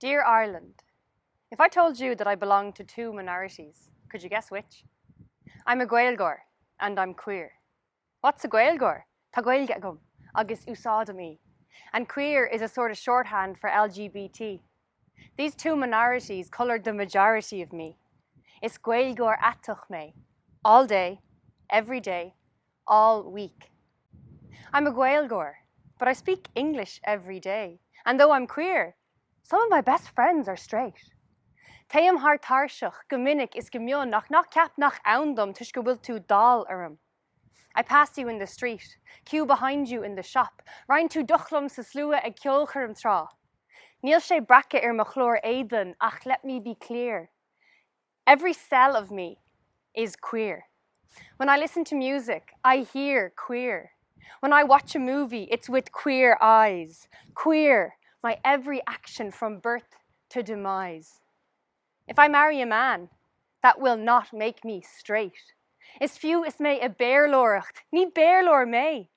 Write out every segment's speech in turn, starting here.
Dear Ireland, if I told you that I belong to two minorities, could you guess which? I'm a Gaeilgeoir and I'm queer. What's a Gaeilgeoir? Tá Gaeilge agam, agus úsáid me. And queer is a sort of shorthand for LGBT. These two minorities coloured the majority of me. It's Gaeilgeoir me, all day, every day, all week. I'm a Gaeilgeoir, but I speak English every day. And though I'm queer, some of my best friends are straight. Taim har tarsach, gomininic is gymionn nach cap nach aundum tush go bhfuil tú dal arum. I pass you in the street, queue behind you in the shop, rein tú duchlum sa slua ag ceolcharum tra. Níl sé bracha mo chlór éidean, ach let me be clear. Every cell of me is queer. When I listen to music, I hear queer. When I watch a movie, it's with queer eyes. Queer, my every action from birth to demise. If I marry a man, that will not make me straight. Is few is me a béarlóireacht, ní béarlóir me.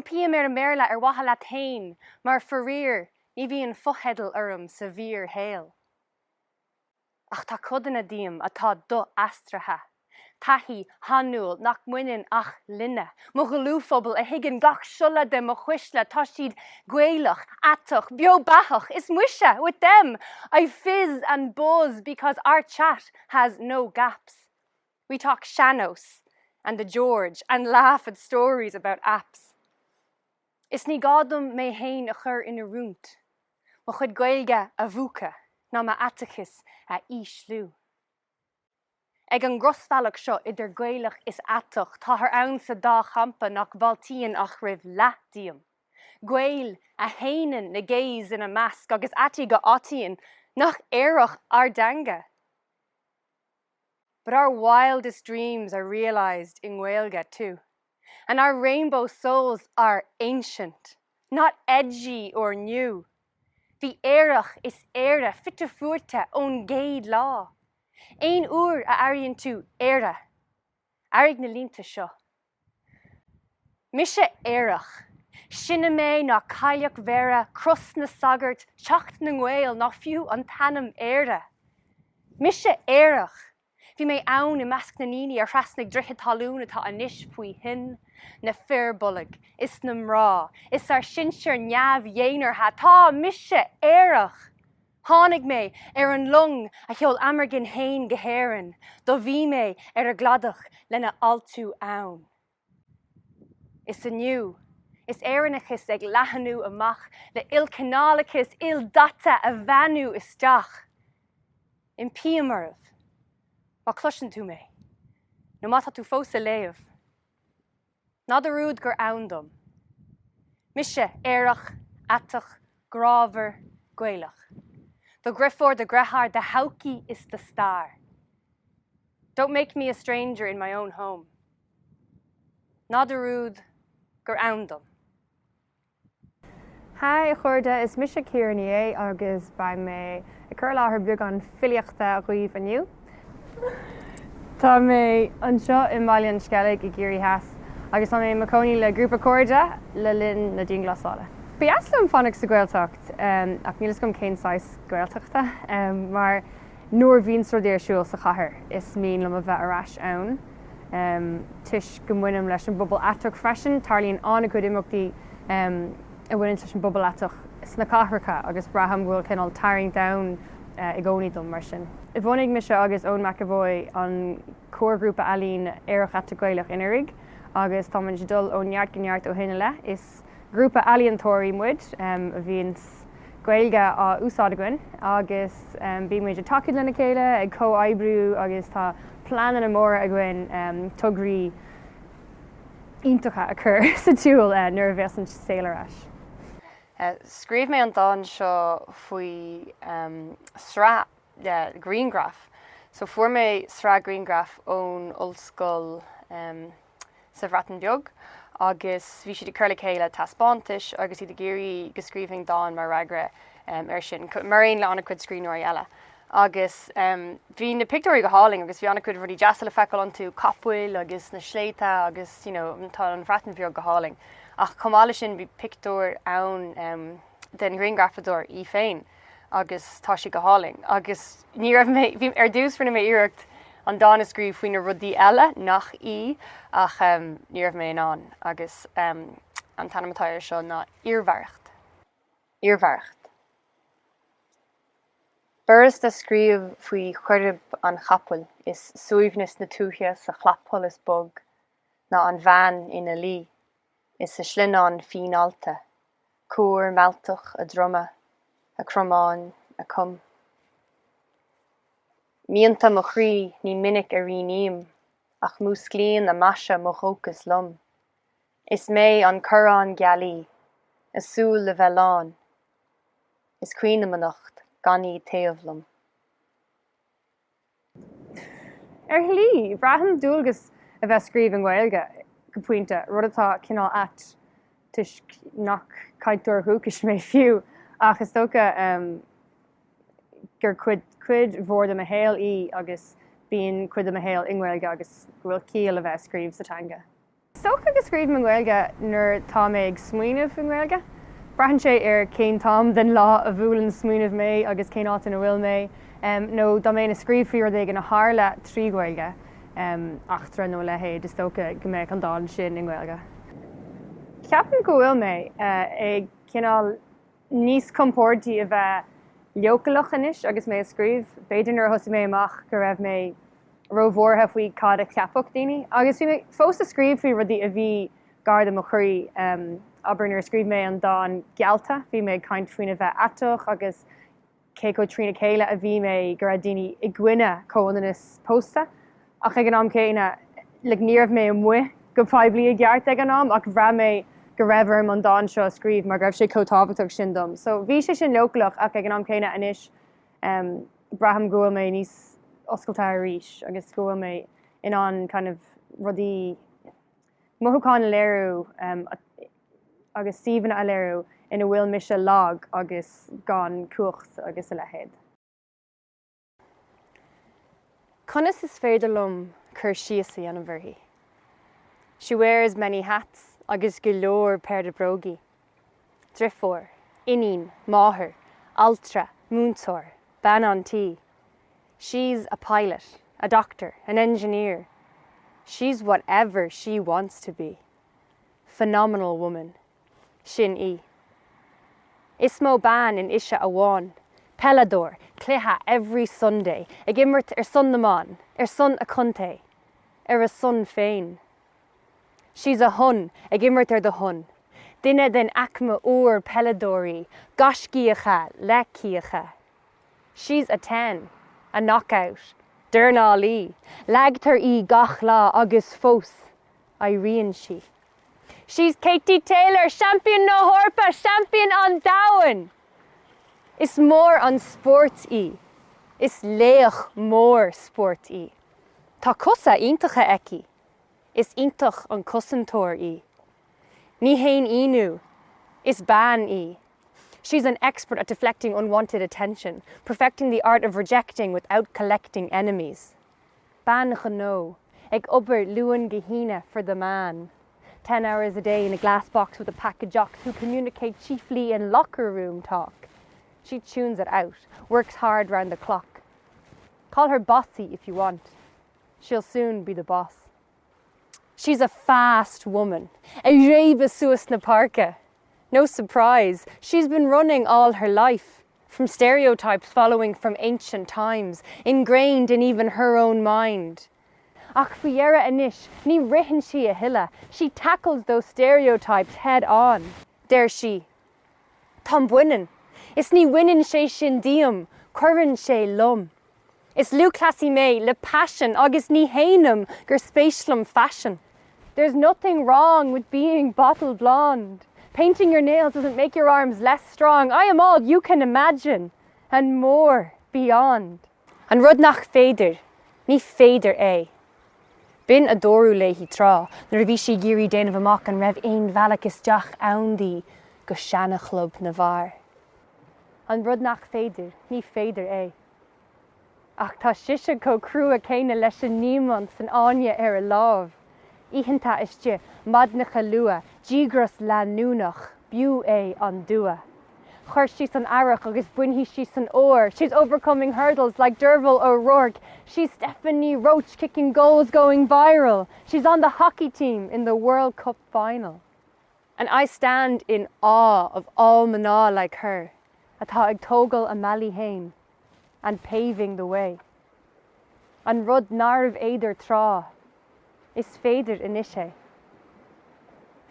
Pia mer merla wahala tain, mar farir, ní bhíonn fochedal sa bhír hail. Ach tá codanna díam atá do astratha. Tahi, hanúil, nach muinin ach linne. Mo galúphobal a higgin gach shulla de mo chuisle tá siad Gaelach, Aitach, Beobachach is muisha with them. I fizz and buzz because our chat has no gaps. We talk Shanos and the George and laugh at stories about apps. Is ní gádum mé hain a chur in a rúnt. Mo chud Gaelge a bhuca, na ma Aitachis a Oíche. Ag an grosfalach seo idir Gaelach is Aitach, tá haar ann sa dá champa nach bhaltíon ach rih leatdíam. Gael a héanaan na gays in a mask agus ati go átíonn nach Aerach ar danga. But our wildest dreams are realised in Gaelge too. And our rainbow souls are ancient, not edgy or new. The Aerach is éire fitte fuirte ón géad lá. Ein uair a airíonn tú éire, airg na línta seo. Mise Aerach, sinna mé ná caileach vera, crus na sagart, teacht na nghail ná fiú an tanam éire. Mise Aerach, bhí mé ann I measc na níní ar thrasnig drithe talún atá anis faoi hin, na fearbollag, is na mrá, is ar sinsear neamh dhéanartha, tá mise Aerach. Tháinig mé ar an lung a cheol amargin hain gohéireann, do bhí mé ar a gladach lena altu ann. Is aniu, is éireannachas ag leathanú amach, le ilcanálachas il data a bhanú isteach. In piamarh, má cluiseann tú mé, nó má tá tú fós a léamh. Ná de rúd gur ann-dom. Mise Aerach, Aitach, Grábhar, Gaelach. The Griffór, the Grethar, the Hauki is the star. Don't make me a stranger in my own home. Ná de rúd gur ann-dom. Hi, chuirde is Mise Ciara Ní É agus ba mé I cur láthair beag an filíochta roimh Tá mé anseo I mbíonn scealaigh I géirí heas agus tá mé macónaí le grúpa cóide le linn na dín glasála. Bhí easlam fánaigh sa Gaeltacht ach nílas gom cén sais Gaeltachta mar nuair bhíonn sordéirsúil sa chathair is mín lem a bheith arás ann. Tuis go mbuinm leis an bubal Aitach freisin, tarlíonn anna cuid imeachtaí a bhfuin leis an bubal Aitach sna cathracha agus braham bhfuil cinál taring down I gcónaí dom mar sin. I bhunaigh mise agus ón McAvoy an cóirgrúpa alín Aerach.Aiteach.Gaelach in Éirinn agus tá man dul ón neart gneart ó hinine le is grúpa aliantóirí muid a bhíonn Gaeilge á úsáid acuin agus bí muid a takeíd lena chéile ag co-aibrú agus tá planan na Mhór acuin tugraí iontacha a chur sa túil nuair a bheas an saoile ais. Scríbh mé an dáin seo faoi srá greengraph. So fuair mé srá greengraph ón ollscoil sa bhreatain beag agus bhí siad a chur le chéile taspáintis agus iad a géirí go scríbhing dáin mar ragra ar sin mar aon le anna cuid scríbhneoir eile. Agus bhí na pictóirí go háling agus bhí anna cuid ruí deasa le feiceáil an tú capúil agus na sléite agus tá an bhreatain beag go háling. Ach cumála sin bhí pictóir ann den greengrafador I féin agus tá si go háling. Agus ní raibh mé bhí ar dús rinne mé iirecht an dána scríb faoin na rudí eile nach í ach ní raibh mé an agus an tanamatáir seo ná iarmhaircht. Iarmhaircht. Burras de scríb faoi chuirib an chapel is suaimhneas na túthe sa chlapthol is bog ná an bhean ina lí is sa slionáin fínealta, cuair mealtach a droma, a cromáin a cum. Míonta mo chrí ní minic a riníam ach músclíonn a maise mo chócas lum. Is mé an curán gealaí, is súil le bhealán, is cuineamanacht ganí taobhlum. Lí, braham dúlgus a bheith scríb an Gaeilge go puinte, rud atá cinál at tuis nach caiitear thuúchas mé fiú ach is tócha gur cuid bhór am a héal í agus bíon cuid am a héal in Gaeilge agus bhfuil cíal a bheith scríb sa teanga. Tócha go scríb an Gaeilge nuair tá mé ag smaoinemh an Gaeilge. Brahan sé ar cén tám den lá a bhúlann smaoinemh mé agus cén áit in a bhfuil mé. nó dá mé na scríbhíor ag an na hála trí Gaeilge achtra nó le héad is tócha go méid an dáin sin in Gaeilge. Ceapan go bhfuil mé ag cinál níos compórtaí a bheith leocalach inis agus mé scríb, beidir nuair thosa mé amach go raibh mé rómhórtha faoi cad a ceapach daoine. Agus bhí mé fós a scríb faoi rudí a bhí garda mo chuirí aber nuair scríb mé an dáin cealta, bhí mé caint faoine bheith atoch agus cé go trína céile a bhí mé gur daoine i gcuine comhanas pósta. Ach ag an am céine le níorbh mé an mhuith go poiblí a gceart ag an am ach bhreath mé go raibhar an dáin seo scríb mar raibh sé comhtábhachtach sin dom. So bhí sé sin leocalach ach ag an am céine inis braham go bhfuil mé níos oscailte arís agus go bhfuil mé in an kind of rudí mothúcáin léirú agus Stephen a léirú ina bhfuil mise lag agus gan cuacht agus a lehéad. Conas is féidir lum chur síosaí an bhirthaí. She wears many hats agus go leor pair de brogi. Drifór, inín, Mhór, ultra, múntóir, banantí. She's a pilot, a doctor, an engineer. She's whatever she wants to be. Phenomenal woman. Sin í. Is mó ban in isise a bháin. Pelador, cluiche every Sunday, ag immert son naman, son a cunté, a son féin. She's a hun, ag immert the hun. Duine den acma úr peladóí, gascíocha, lecíocha. She's a 10, a knockout, durnálí, lagtar í gach lá agus fós, Éirinn she. She's Katie Taylor, champion no horpa, champion on Down. Is mór an sport í, is léach mór sport í. Tá cusa iontacha eici, is iontach an cusantóir í. Ní hain inu, is ban í. She's an expert at deflecting unwanted attention, perfecting the art of rejecting without collecting enemies. Ban no, ag ober luan gehina for the man. 10 hours a day in a glass box with a pack of jocks who communicate chiefly in locker room talk. She tunes it out, works hard round the clock. Call her bossy if you want. She'll soon be the boss. She's a fast woman, a réba suas na parka. No surprise, she's been running all her life, from stereotypes following from ancient times, ingrained in even her own mind. Ach fiera anish, ní rihin she a hilla, she tackles those stereotypes head on. There she. Tom bhunaigh, is ní winnin sé sin diam, cuireann sé lum. Is lú classy me, le passion, agus ní hainam, gur spatialum fashion. There's nothing wrong with being bottle blonde. Painting your nails doesn't make your arms less strong. I am all you can imagine, and more beyond. An rud nach féidir, ní féidir é. Bin adorú léhi trá, nuair a bhí sí géirí déanamh amach an raibh aon bhealach isteach andaí go seanachlub na bhar. An rud nach féidir, ní féidir é. Ach tá siise có crua céine leis an níomant san áine ar a lámh. Íhannta iste madnacha lua, dígras le núnach, biú é an dua. chuir síos an Aerach agus buinhí síos an Mhór. She's overcoming hurdles like Derval O'Rourke. She's Stephanie Roach kicking goals going viral. She's on the hockey team in the World Cup final. And I stand in awe of all Maná like her, atá ag tógal a Mally hain and paving the way. An rud narv éidir trá, is féidir inisé.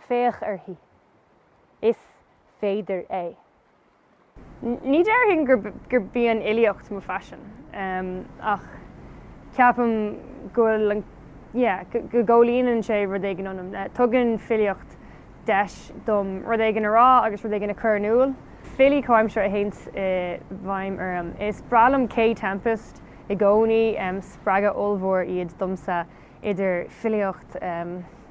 Féach arhí, is féidir é. Ní deirhin gur bíonn filíocht mo fashion, ach ceapam go ggólíonann sé rud éigean anm. Tugann filíocht deis dom rud éigean a rá agus rud éigean a chur núil. Filí coimseo a héint bhaim is bralam cé tempest I gcónaí spreagadh olmhór iad domsa idir filíocht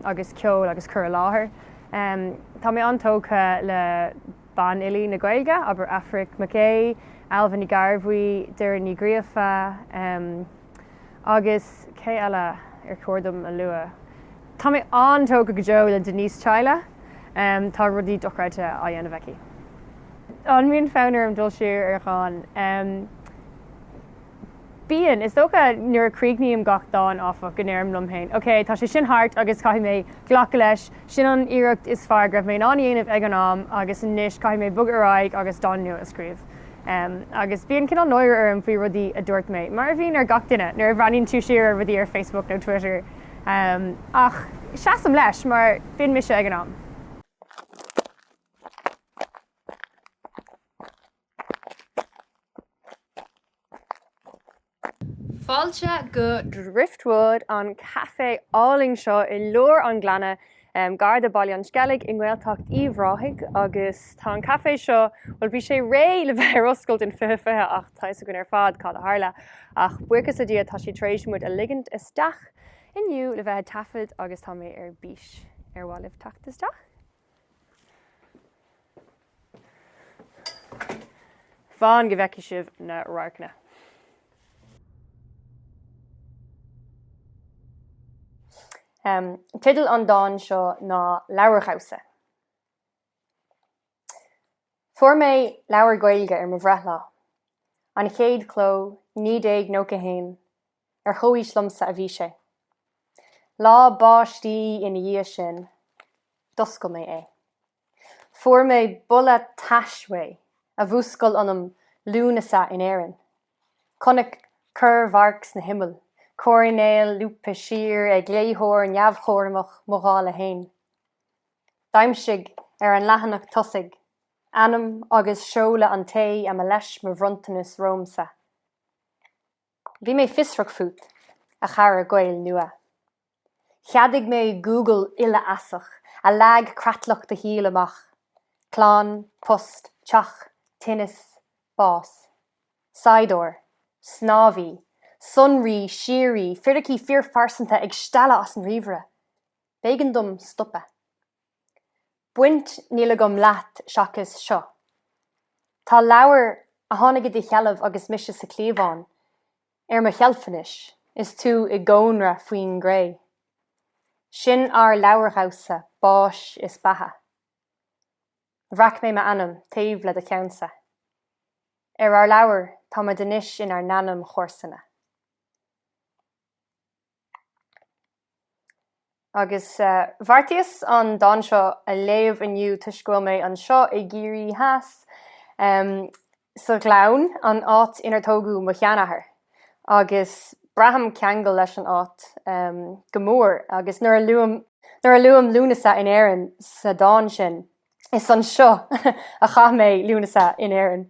agus ceol agus cur láthair. Tá mé antócha le ban ilí na Gaeilge, aber Aerach Macé, Alvin I Garbhí, Ciara Ní É, agus cé eile cuardam a lua. Tá mé antócha go Joe le Denise Teile, tá rudí dochreite a dhéanamh. An mion fánar am dul siar ar cháin. Bíonn, is dócha nuair críogníim gach dáin áfach go néirm lomhéin. Ok, tá sé sin hart agus caithfidh mé ghlacha leis, sin an iireacht is fearr greibh mé an dhéanamh ag an am agus níos caithfidh mé bug aráig agus don nua a scríobh. Agus bíonn cin an nóir arm faoi rudí a dúirt mé. Mar bhíonn ar gach duine, nuair bhraíonn tú siar rudí ar Facebook nó Twitter. Ach, seasamh leis mar bíonn mise ag an am. Fáilte go Driftwood an cafe áling seo I leor an glanna gar de bhaile an Gaelic in Gaeltacht Aerach agus tá an cafe seo bhfuil bhí sé ré le bheith oscailte in fithe ach tá gon ar fad cá a tharla ach buchas a dia tá sé tréis muid a ligint isteach inniu le bheith tafid agus tá mé ar bís ar bháilh tacht isteach. Fáin go bheici sibh na ráicne. Tidal an dáin seo ná leabharchósa. Fuair mé leabhar Gaeilge ar mo bhreathla, an chéad cló ní déag nó céhéin ar chomhaois lomsa a bhí sé. Lá báistí ina dhíth sin, doscail mé é. Fuair mé bula taismé a bhúscail anm lúnasa in Éirinn. Conaic cur bharcs na himmel. Cóireanéil lúpa siar ag léithóir neamhchóireamach Mhór hain. Daimsigh ar an leathanach tosaigh, anam agus seola an tae am a leis mo bhrontanas rómsa. Bhí mé fisrach fút a chara Gael nua. Cheadigh mé Google ile asach a lag cratlach de híal amach. Clán, post, teach, tinnis, bás. Saidor, snábhí, sunrí, sirí, firdaí fear farsanta ag stella as an rivre. Bégan dom stoppe. Buint níla gom leat seachas seo. Tá leabhar a tháinig de chealamh agus mise sa clíomháin. Ar mo chealfanis is tú I gcónra faoin gré. Sin ar leabharchósa báis is batha. Bhreac mé ma anam taobh le de ceansa. Ar leabhar tá ma denis in ar nanam chórsanna. Agus bhartíos an dáin seo a léamh inniu tuiscúil mé an seo I géirí heas sa ghlán an áit inar tógu mo cheanathair. Agus braham ceangal leis an áit go Mhór agus nuair a luam lúnasa in Éirinn sa dáin sin is an seo a cha mé lúnasa in Éirinn.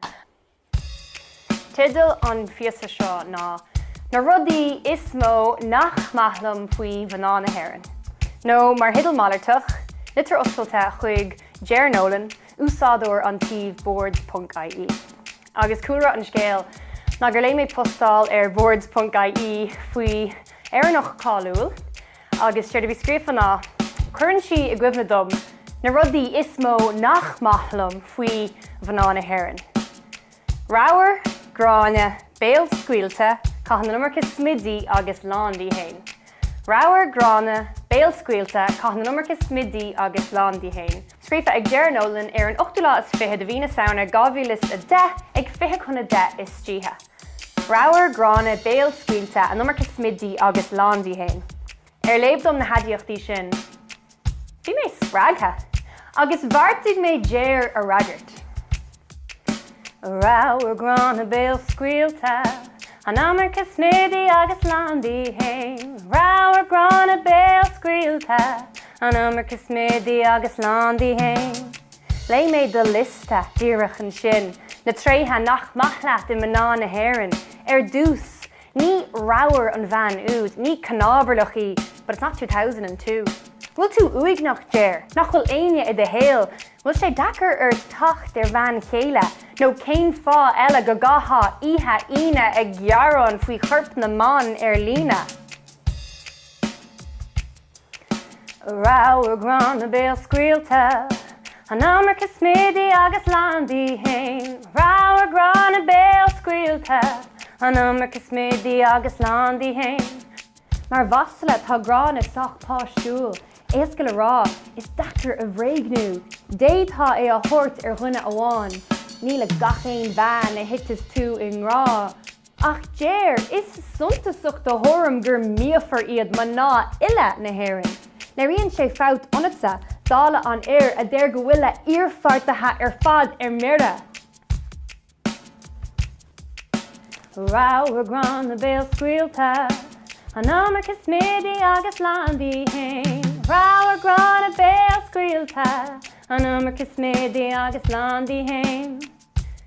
Tidal an fiasa seo ná rudaí is mó nach maithlam faoi bhanána Éirinn. No mar hidal málartach, litir oscailte chuig Ciara Ní É, úsáideoir an tíomh boards.ie. Agus cúra an scéal, ná gur léim mé postáil ar boards.ie faoi Éirinn agus tíir de bhí scríofanna, chuireann si I gcuimhne dom na rudaí is mó nach maithlam faoi bhanána Éirinn. Rábhar, gráine, bhéal scéalta, caitheann numarchas midí agus lándaí hain. Rábhar, gráine, bhéal scéalta, caitheann numarchas midí agus lándaí hain. Scrífa ag Ciara Ní É ar an 8 bhína saona 2010 ag 10 is títhe. Ráir grána bhéal scéalta an numarcha smidí agus Londain hain. Ar léibdom na hadiachtí sin. Bhí mé srágtha, agus bhartaigh mé déir a ragart. Ráir grána bhéal scéalta an numarcha smidí agus Londain hain. Ráir grána bhéal scéalta an numarcha smidí agus Londain hain. Lei mé do lista díreach an sin, na tréthe nach maithleat I mná na Éirinn. Dús, ní ráir an bhean úd, ní cnábharlachaí, but it's not 2002. Bhfuil tú uig nach déir, nach bhfuil aine I de héal, bhfuil sé dachar ar tacht ar bhean chéile, nó céin fá eile go gatha ihe ine ag ghearán faoi chorp na man ar lína. Ráir grána bhéal scéalta an numarcha smidí agus Londain hain. Ráir grána bhéal scéalta an numarcha smidí agus Londain hain. Mar bhasala tá grána soch páistúil, éasca le rá is dachar a bhréignú. Détá é a thuirt ar dhuine amháin, ní le gachéin bhean a hitas tú in rá. Ach déir is suntasach do thorm gur míofar iad man ná eile na Éirinn. Na ríonn sé fát ionadsa dála an air a déir go bhfuile iarfartathe ar fad ar mire. Ráir grána bhéal scéalta an numarcha smidí agus Londain hain. Ráir grána bhéal scéalta an numarcha smidí agus Londain hain.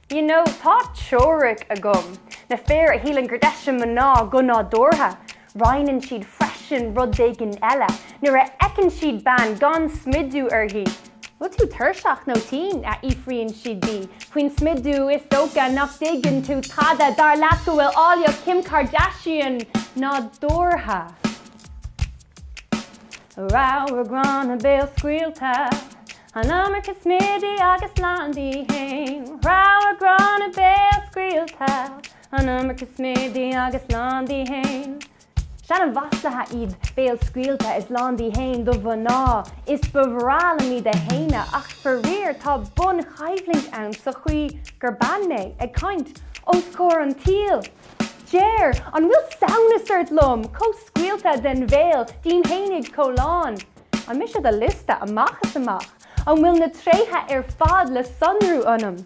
You know, tá teoiric a gom, na fér a hílann gur deise man ná go ná dórtha. Rainan siad freisin rud éigin eile, nuair a eicinn siad ban gan smidú arthaí. Bhfuil tú tuirseach nó tín a ifríonn siad bí. Faoin smidú is dócha nach dtéigeann tú tada dar leat go bhfuil áileamh Kim Kardashian ná dórtha. Ráir grána bhéal scéalta an numarcha smidí agus Londain hain. Ráir grána bhéal scéalta an numarcha smidí agus Londain hain. Sean bhaslathe iad bhéal scéalta is Londain hain do bhunaigh, is bhrála mí de héine ach for riar tá bun chaidhlingt ann sa chuí gur ban mé ag caint os cór an tíl. Déir, an bhfuil saona suirt lom, có scéalta den bhéal, dín hénig comhlán. An mis a lista amachchas amach, an bhfuil na tréthe ar fad le sunrú anam.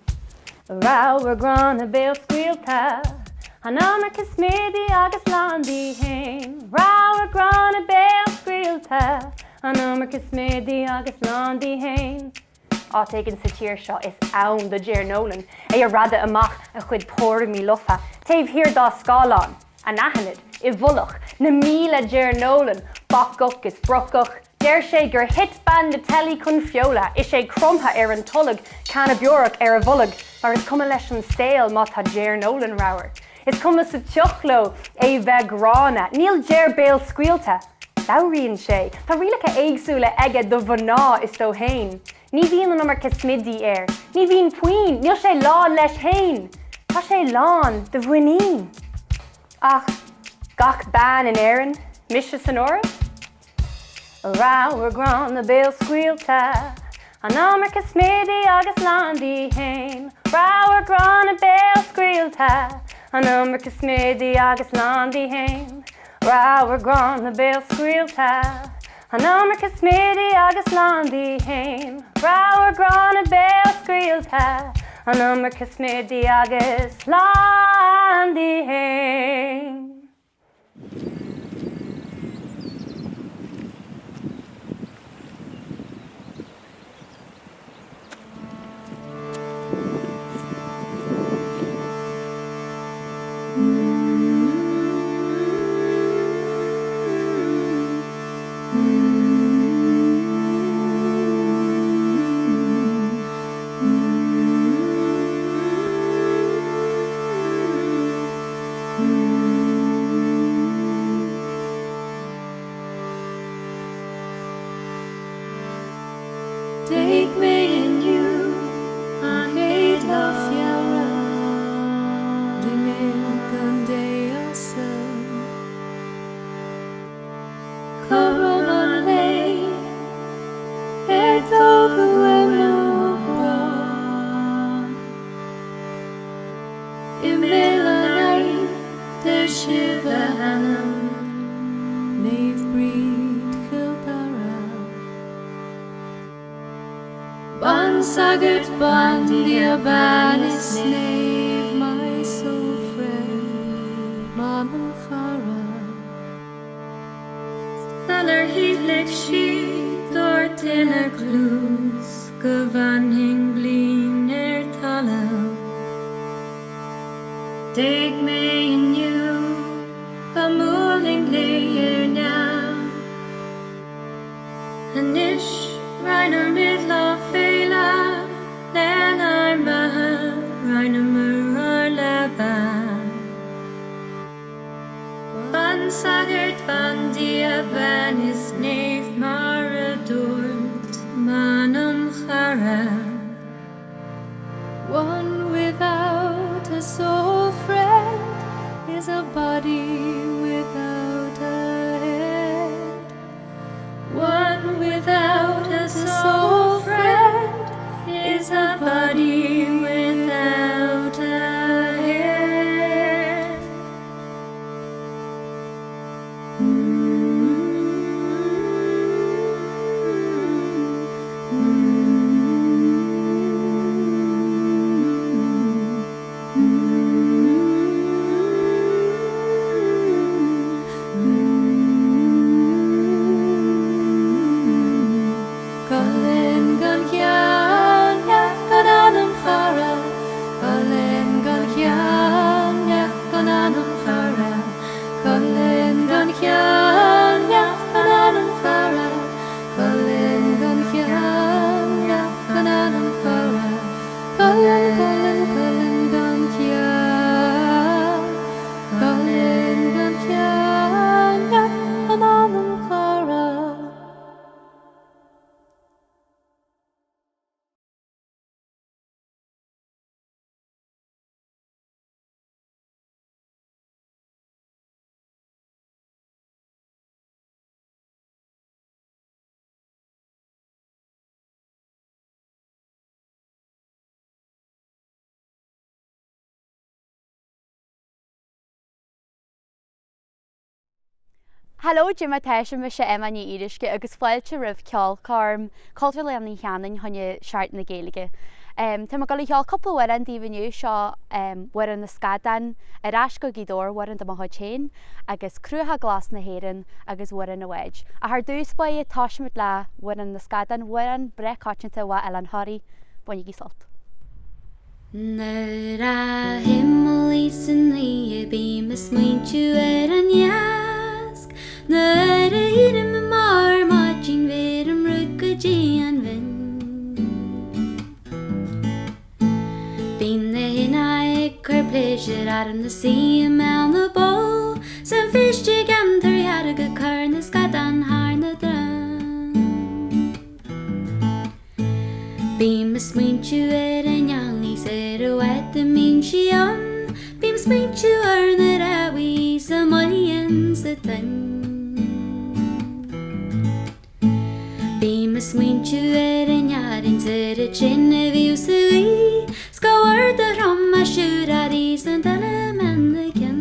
Ráir grána bhéal scéalta an numarcha smidí agus Londain hain. Ráir grána bhéal scéalta an numarcha smidí agus Londain hain. Áitigin sa tír seo is ann do Ciara Ní É a rada amach a chuid póramí lofa. Taobh hir dá scáilán, a nahanid, I bhullach, na míle Ciara Ní, bacach is brocach. Déir sé gur hit band na telly chun fheola, is sé cromtha ar an tullaigh Mhór ar a bhullaigh, mar is cuma leis an saoil má tá Ciara Ní ráir. Is cuma sa teochló é bheith grána, níl déir béal scéalta. Labhraíonn sé, tá rialacha éagsúla aige do bhunaigh is dó hain. Ní bhíonn an numarcha smidí air, ní bhíonn puoin, níl sé lán leis hain. Tá sé lán do bhuinín. Ach, gach ban in Éirinn, mise san óra? Ráir grána bhéal scéalta an numarcha smidí agus Londain hain. Ráir grána bhéal scéalta an numarcha smidí agus Londain hain. Ráir grána bhéal scéalta an numarcha smidí agus Londain hain. Ráir grána bhéal scéalta an numarcha smidí agus Londain hain. Bhanam Nave breed Kiltara Ban Sagat Bandia Banis Nave my soul friend Manam Khara Thaler Heathlick Sheath or Tiller Clues Govaning Bleen Thala Take me in you Kamuling layer now Anish Reiner Midlaw Fela Then I'm Baha Reiner Murar Laba Ban Sagert Bandia Ban is Nave Maradort Manam Khara One without a soul friend is a body without a head. One without a soul friend is a body without a head. Hello, Jim Attention me Ciara Ní Oíche agus fáilte rih ceol carm cultúr leanna cheannain chunne seart na Gaeilge. Tá go cheol couple waran díhaniu seo waran na Scríbhneoir Aerach go gidóir waran do Mhór agus cruútha glas na Éirinn agus waran na Weid. A haar dús ba táisiid le waran na Scríbhneoir waran bre cáitinta wa Ellen Harry bunaigh salt. Nura himmel san ní bí mis muintú an jask Nura hírim mar mátin verum ruggají an vin Bín na hina gur pleasure ar na sea mewn na bow San fishte gantar ar go car na Scríbhneoir haar na dran Bím mis muintú an janglí ser a wet a mín si an Bím smuintú ar na rawi sa molíon sa tan Bím smuintú an jarin ser a chin a bhíú sa lí Scáir de ram a siúr a rís an dala man a gin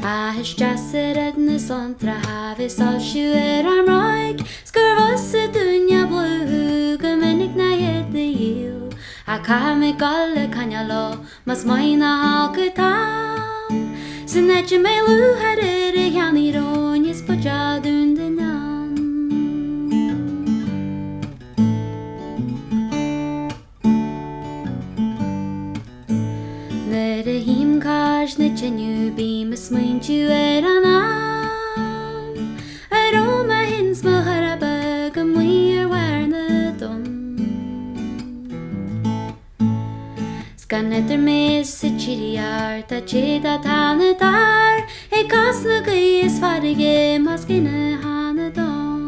A his jasad na santra havis al siúr am roig Scurvas a dunya blú go minnig na iad a díl A ca me galla canja lo mas maina halka tam San edge me lú har a jani rónis po jadún den an Ner a hím cáis na tiniu bí mas muintú an am Aroma hins mo haraba go muir war na dom Scannet mes sa chiriar ta cheda tana dar E kas na gais farige mas gina hana dom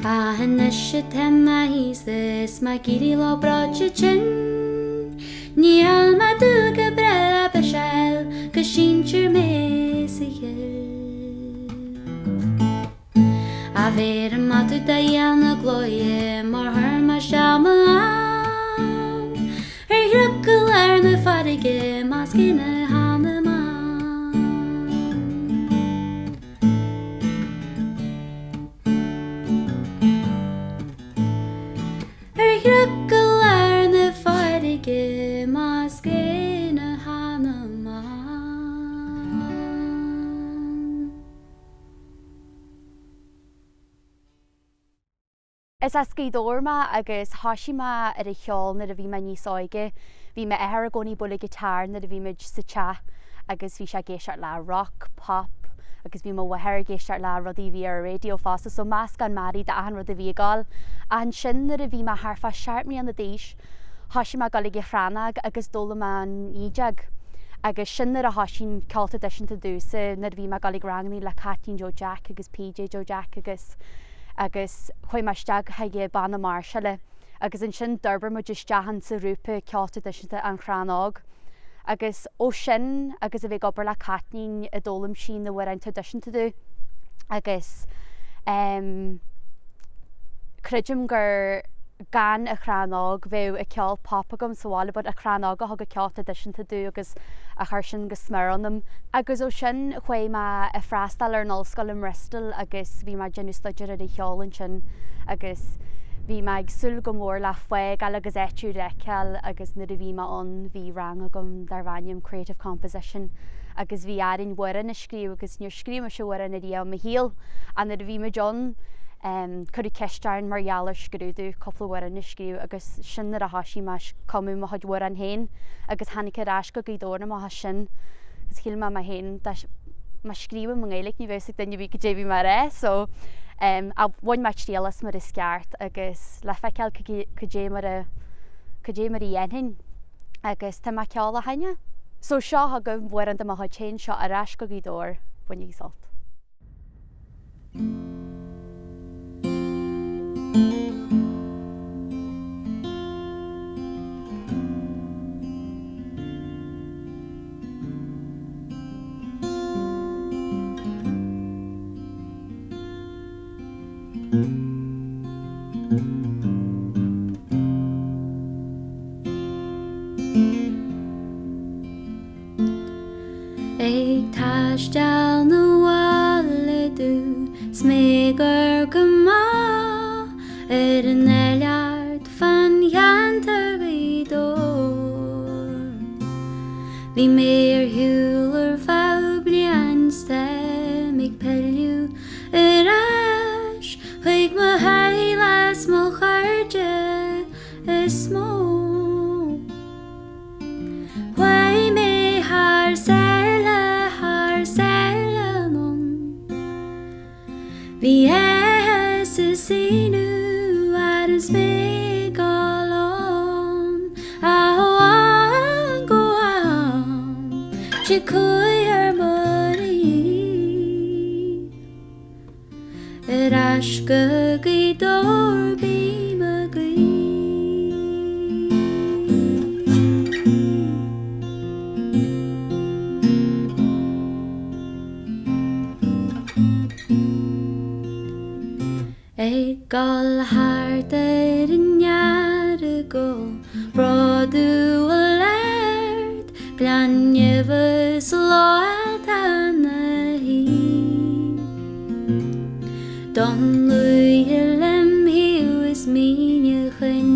A hana shitem ma his this ma giri lo brocha chin Ní alma dúga brela Bhruiséil go sintir me sa gil A A bhéir matú daanana glóide mar thurma seama am Rucail ar na farige más cinna hána má Rucail ar na farige más cinna hána má Is a scríbhneoir agus thoisiime ar a cheol na a bhí me níos óige, bhí me ar a gcónaí bula gitar na a bhí meid sa te agus bhí se géisteart le rock, pop, agus bhí mo bhathir géisteart le rudí bhí ar radio fásta, so más gan marí de an rud a bhí gáil. An sin na a bhí me thfa seaartmí an na déis, thoisiime Gaelic Football agus dóla man ídeag. Agus sin na a thoisiín ceolta deisianta dúsa na a bhí me Gaelic ranganí le Cattín Joe Jack agus PJ Joe Jack agus chuoi meisteag haige banna Mhór agus an sin d'urbar mu just deahan sa rúpa ceolta deisianta an chranág. Agus ó sin agus a bheith gobar le Catnín a dólam sin na bhfuir deisianta dú. Agus creidim gur gan a chranág bheith a ceol pop agam sála bud a chranág a thug a ceolta deisianta dú agus a chuir sin go smar agus ó sin chuoi me a freastal ar nolscoil im Bhruiséil agus bhí me genú stuidir ar a cheolann sin agus bhí me agsúil go mór le Fhíoruisce agus éitiú reiceal agus na a bhí me an bhí rang agam dar bhainneam Creative Composition agus bhí airín bhuireann a scríú agus níor scríú se bhuireann a dí Mhór an na a bhí me John chuir ceistearn mar gheallar scrúdú coppla bhuireann na scríú agus sin na a thoisí me comú mo chuid bhuireann hain agus hanig arás go gcuidóna mo sin gus chiil me hain me scríú mo Gaelic ní bheith daine bhí go débhí mar ré, so a bhain me stíalas mar is ceart agus le feiceal go dé mar i dhéanainn agus tá me ceol a haine. So seo ha go bhuireann do mo chuid seo arás go gcuidóir buin salt. tSualainn na bhaile dú smégur go má ar an eileart fan cheantar gcuidóir. Bhí mé ar shiúil ar fáil bliain stemig peiliú arás chuig mo heileas mo chairde is mó. Chuoi mé thar céile Bhí is inú ar an sméigeán a bháin go am si chuoi ar marí arás go gcuidóir bí mo gaí. Gal hart ar an neara go brodú a leirt glanneamh sláilta na hí. Don luigh lim hiú is míne chuin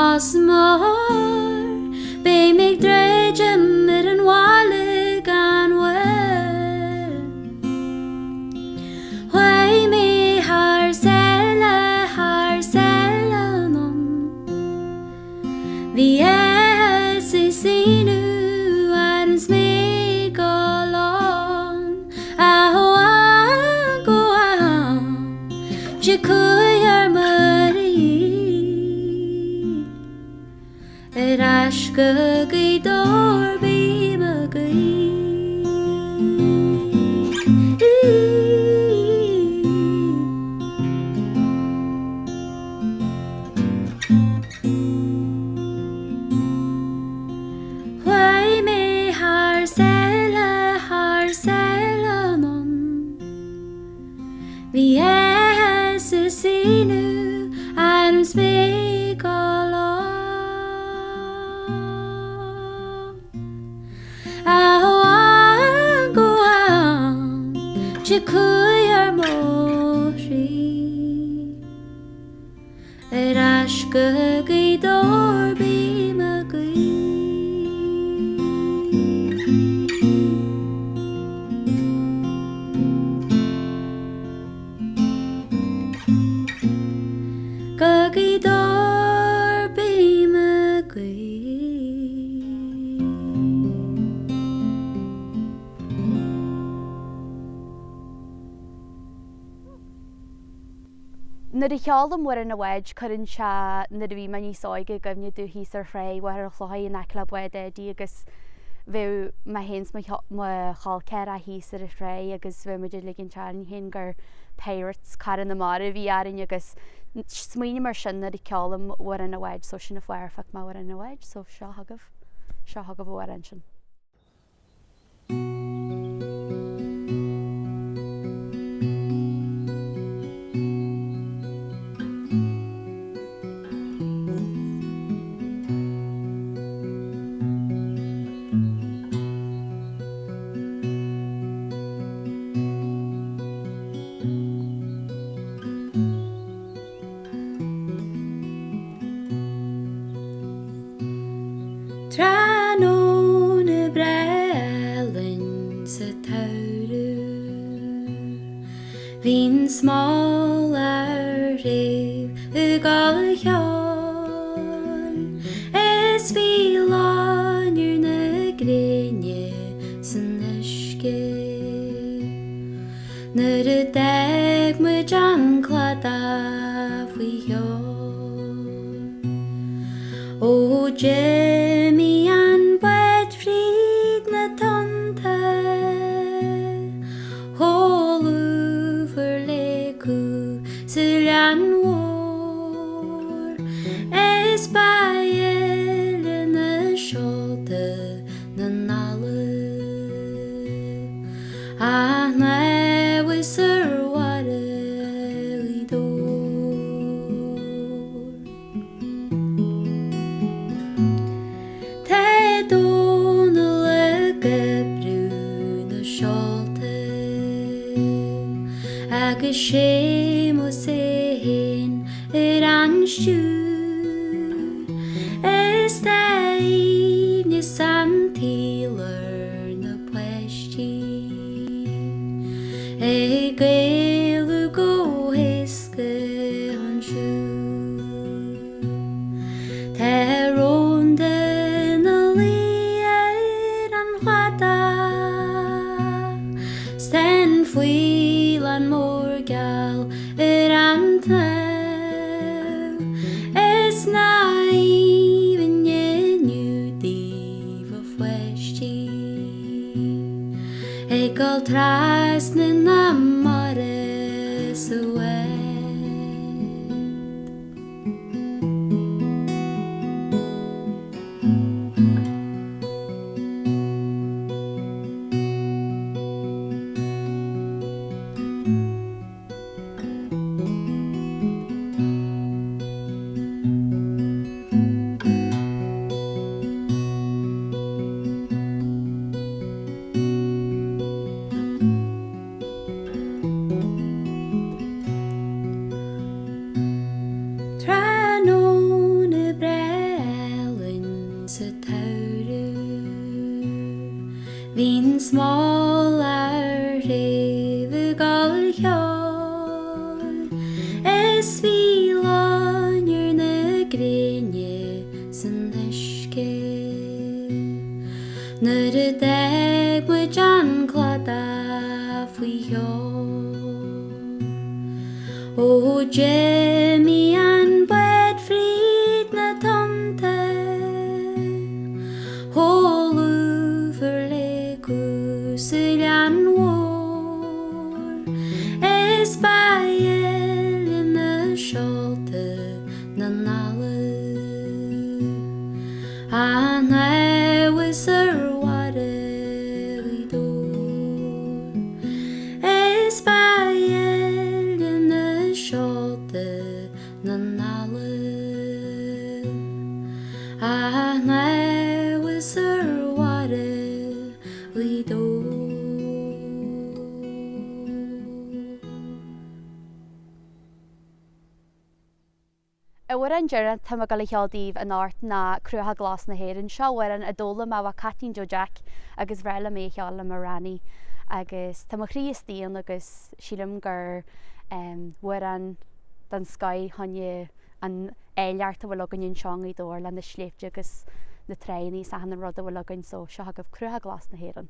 os Mhór bé mig dreidim ar an bhaile gan bhfuil. Chuoi mé thar Bhí is inú ar an sméigeán a bháin go am si chuoi ar marí arás go gcuidóir bí mo gaí. Bhí smé gala a go am chicúar Mhórí asca gaidor bí me gaidor bí me Na I cheol am mhór in a bhaid chuann se na bhí man níos áige gomne dú híos ar fré war a chluhaí na club bhaide dí agus bheith ma hés má chailceir a híos ar a fré agus bheith muidir ligin tean hen gur pirates car an na mar a bhí airinn agus smuoine mar sin na I ceol am mhór in a bhaid so sin na bhhairfach má mhór in a bhaid so seo thugah mhór an sin. Bhín small ar réamh I gáil cheol is filíochta na gréine san uisce nuair a d'fhág muid an cloisteáil faoi cheol ó Jimmy an buid fríd na tonta tSualainn mhór is bhéal na scéalta na nalla a Nua-Eabhrac ar bhunaigh Tá dóna le gabrú na scéalta agus sé mo sé ar an siúd is daimhne san tíolar na pleistí gael go héasca an siúd Tá ronda na líar an chladá stan faoi an mór geall ar an tau is naimhne nniu a fleistí gáil tras na namara sa bhaid. Bhín small ar réamh gáil cheol is filíochta na gréine san uisce nuair a d'fhág muid an cloisteáil faoi cheol ó Jimmy an buid fríd na tonta tSualainn mhór is bhéal na scéalta na nalla a Nua-Eabhrac ar bhunaigh is bhéal na scéalta na nalla Ah, now was her water we do. Bhfuair an dearna tá go le cheoldaíomh an áirt na cruatha glas na Éirinn seo bhfuair an adóla má bha catín do Jack agus bhreile mé cheáil am ranní agus tá chríos tíon agus sílam gur bhfuair an den Sky tháinig an éileart a bhfuil agan seángaí dóir le na sléifte agus na tréinaí sa an rud a bhfuil agan so seo go cruatha glas na Éirinn.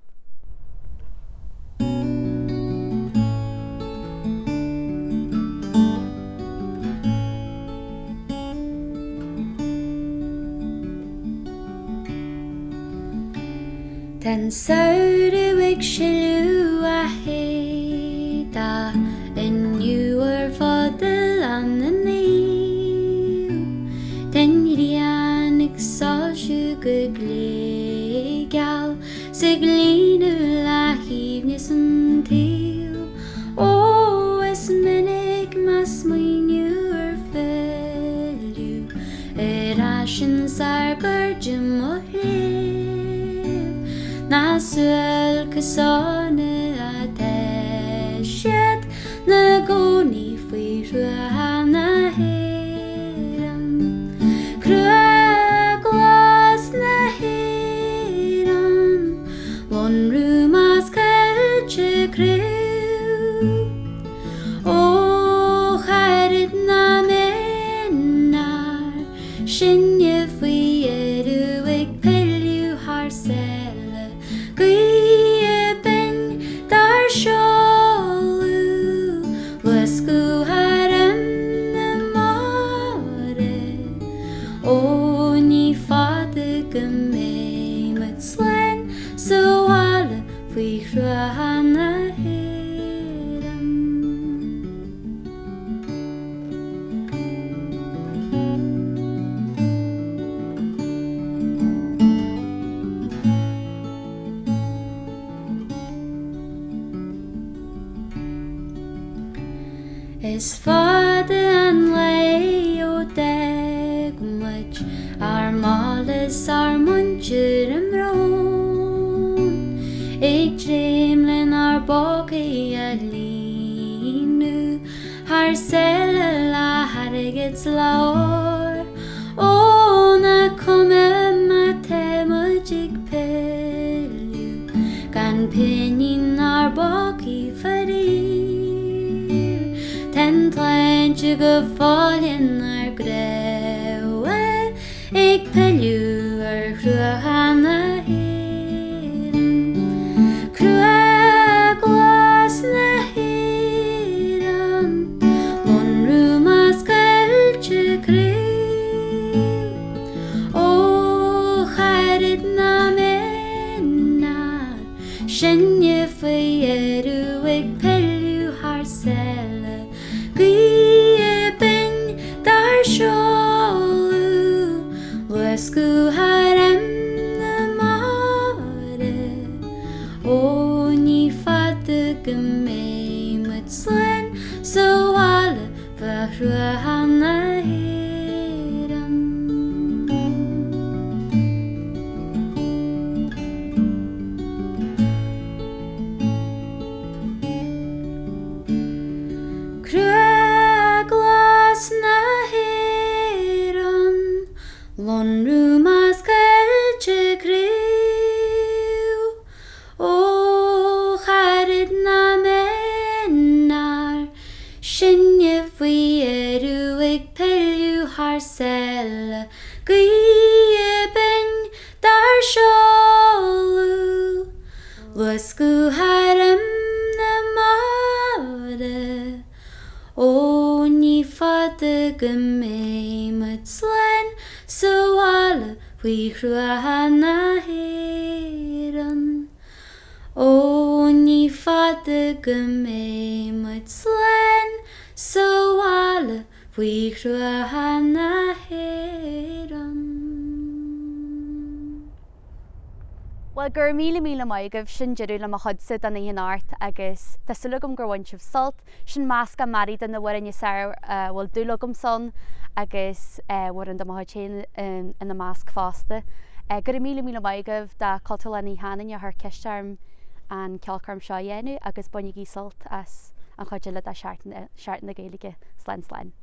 Ten Fhíoruisce siú a héda in Mhór fadal an na níl. Ten riannig sáisiú go gléigeal sa glíonú le híomhne san tíl. Ó, is minic mas muoinú ar filiú sin sar gur mo na tSualainn a teisiad na gcónaí faoi ruatha na Éirinn. Crua glas na Éirinn, lonrú más cailte craol. Ó, chairid na ménar, sinne faoi Fhíoruisce filíochta céal. Gníomhaí dar seolú, oscailte na Mhór. Ó, ní fada go mé muid tSualainn tSualainn faoi ruatha na Éirinn. Is fada an lei ó deagmuid ar málas ar muintir imrón. Ag dréimlinn ar bógaí a líonú, thar céile le harigid leor. Ó, na cuma ma téimeid ag piliú, gan pinin ar bógaí farír. Ten tlainte go fáilinn ar gréile, ag piliú ar ruatha na Éirinn. Crua glas na Éirinn, lonrú más cailte craol. Ó, chairid na ménar, sinne faoi Fhíoruisce filíochta céal. Gníomhaí dar seolú, oscailte na Mhór. Ó, ní fada go mé muid tSualainn tSualainn faoi ruatha na Éirinn. Crua glas na Éirinn, lonrú más cailte craol. Ó, chairid na ménar, sinne faoi Fhíoruisce filíochta céal. Gníomhaí dar seolú, oscailte na Mhór. Ó, ní fada go mé muid tSualainn tSualainn faoi ruatha na Éirinn. Ó, ní fada go mé muid tSualainn tSualainn faoi ruatha na. Well gur míle maigah sin deú le chudsa an íon áirt agus tSualainn gur bhain sibh sult sin másasca marí den na bhfuin bhfuil dúlagam son agus bhar an domáidtéin ina másc fásta. Gur míle maigah de cloisteáil hanan a th ceistarm an ceolcarm seo dhéanú agus bunaigh sult as an chuide le seaart na Gaeilge sláin.